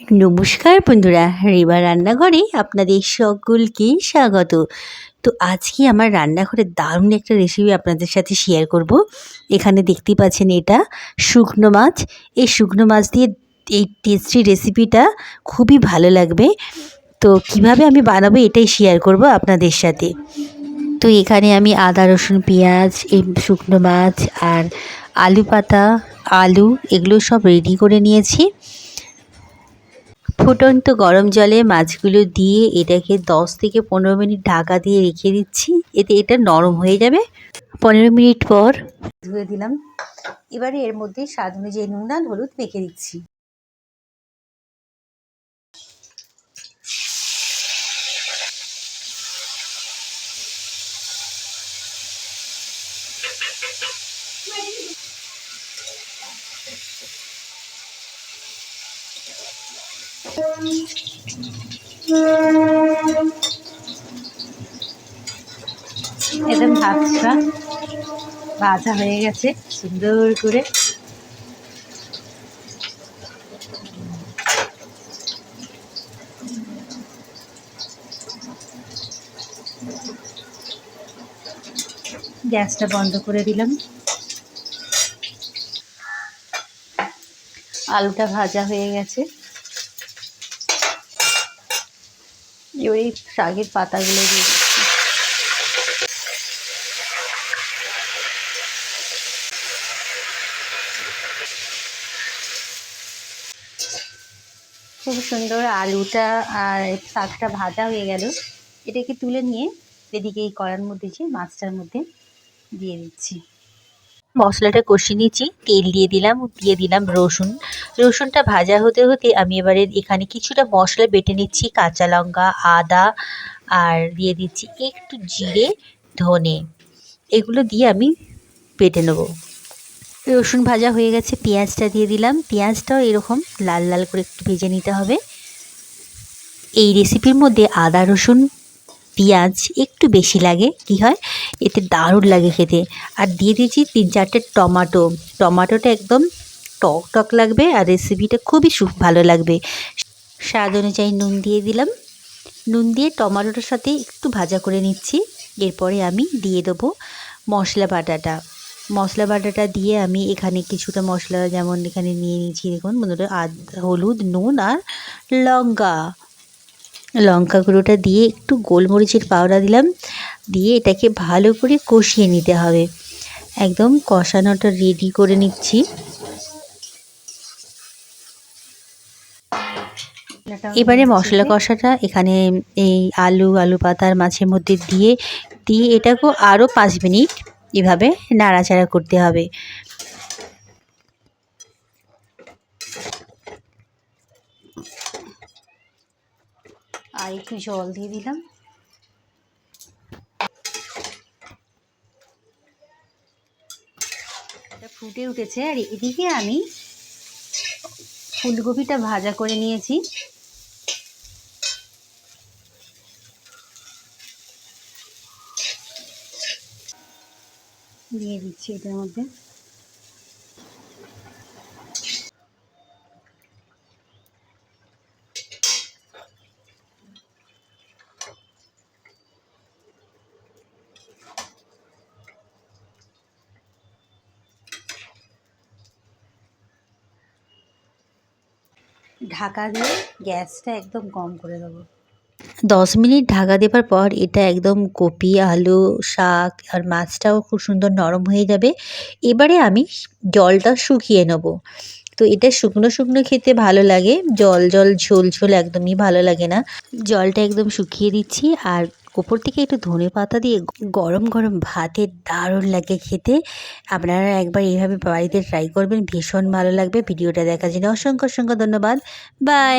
নমস্কার বন্ধুরা, রিবা রান্নাঘরে আপনাদের সকলকে স্বাগত। তো আজকে আমার রান্নাঘরে দারুণ একটা রেসিপি আপনাদের সাথে শেয়ার করব। এখানে দেখতে পাচ্ছেন এটা শুকনো মাছ। এই শুকনো মাছ দিয়ে এই টেস্টি রেসিপিটা খুবই ভালো লাগবে। তো কিভাবে আমি বানাবো এটাই শেয়ার করব আপনাদের সাথে। তো এখানে আমি আদা রসুন পেঁয়াজ, এই শুকনো মাছ আর আলু পাতা, আলু এগুলো সব রেডি করে নিয়েছি। ফুটন্ত গরম জলে মাছগুলো দিয়ে এটাকে 10 থেকে 15 মিনিট ঢাকা দিয়ে রেখে দিচ্ছি, এতে এটা নরম হয়ে যাবে। 15 মিনিট পর ধুয়ে দিলাম। এবারে এর মধ্যে স্বাদ অনুযায়ী নুন আর হলুদ মেখে দিচ্ছি। একদম ভাতটা ভাজা হয়ে গেছে সুন্দর করে। গ্যাসটা বন্ধ করে দিলাম। আলুটা ভাজা হয়ে গেছে। এবার এই শাকের পাতাগুলো দিয়ে দিচ্ছি। খুব সুন্দর আলুটা আর শাকটা ভাজা হয়ে গেল। এটাকে তুলে নিয়ে এদিকে এই কড়ার মধ্যে যে মাছটার মধ্যে দিয়ে দিচ্ছি। মশলাটা কষিয়ে নিচ্ছি, তেল দিয়ে দিলাম রসুন। রসুনটা ভাজা হতে হতে আমি এবারে এখানে কিছুটা মশলা বেটে নিচ্ছি, কাঁচা লঙ্কা, আদা আর দিয়ে দিচ্ছি একটু জিরে, ধনে, এগুলো দিয়ে আমি বেটে নেব। রসুন ভাজা হয়ে গেছে, পেঁয়াজটা দিয়ে দিলাম। পেঁয়াজটাও এরকম লাল লাল করে একটু ভেজে নিতে হবে। এই রেসিপির মধ্যে আদা রসুন পেঁয়াজ একটু বেশি লাগে, কি হয় এতে দারুণ লাগে খেতে। আর দিয়ে দিয়েছি 3-4টে টমাটো। টমাটোটা একদম টক টক লাগবে আর রেসিপিটা খুবই ভালো লাগবে। স্বাদ অনুযায়ী নুন দিয়ে দিলাম। নুন দিয়ে টমাটোটার সাথে একটু ভাজা করে নিচ্ছি। এরপরে আমি দিয়ে দেবো মশলা বাটাটা দিয়ে আমি এখানে কিছুটা মশলা, যেমন এখানে নিয়ে নিয়েছি দেখুন বন্ধুরা, হলুদ, নুন আর লঙ্কা গুঁড়োটা দিয়ে একটু গোলমরিচের পাউডার দিলাম, দিয়ে এটাকে ভালো করে কষিয়ে নিতে হবে। একদম কষানোটা রেডি করে নিচ্ছি। এবারে মশলা কষাটা এখানে এই আলু পাতার মাছের মধ্যে দিয়ে এটাকেও আরও 5 মিনিট এভাবে নাড়াচাড়া করতে হবে। আর একটু জল দিয়ে দিলাম। এটা ফুটে উঠেছে আর এদিকে আমি ফুলকপিটা ভাজা করে নিয়েছি। দিয়ে দিচ্ছি এটার মধ্যে। ঢাকা দিয়ে গ্যাসটা একদম কম করে দেবো। 10 মিনিট ঢাকা দেওয়ার পর এটা একদম কপি, আলু, শাক আর মাছটাও খুব সুন্দর নরম হয়ে যাবে। এবারে আমি জলটা শুকিয়ে নেব। তো এটা শুকনো শুকনো খেতে ভালো লাগে, ঝোল ঝোল একদমই ভালো লাগে না। জলটা একদম শুকিয়ে দিচ্ছি আর ওপর থেকে একটু ধনেপাতা দিয়ে গরম গরম ভাতে দারুণ লাগে খেতে। আপনারা একবার এইভাবে বাড়িতে ট্রাই করবেন, ভীষণ ভালো লাগবে। ভিডিওটা দেখার জন্য অসংখ্য ধন্যবাদ। বাই।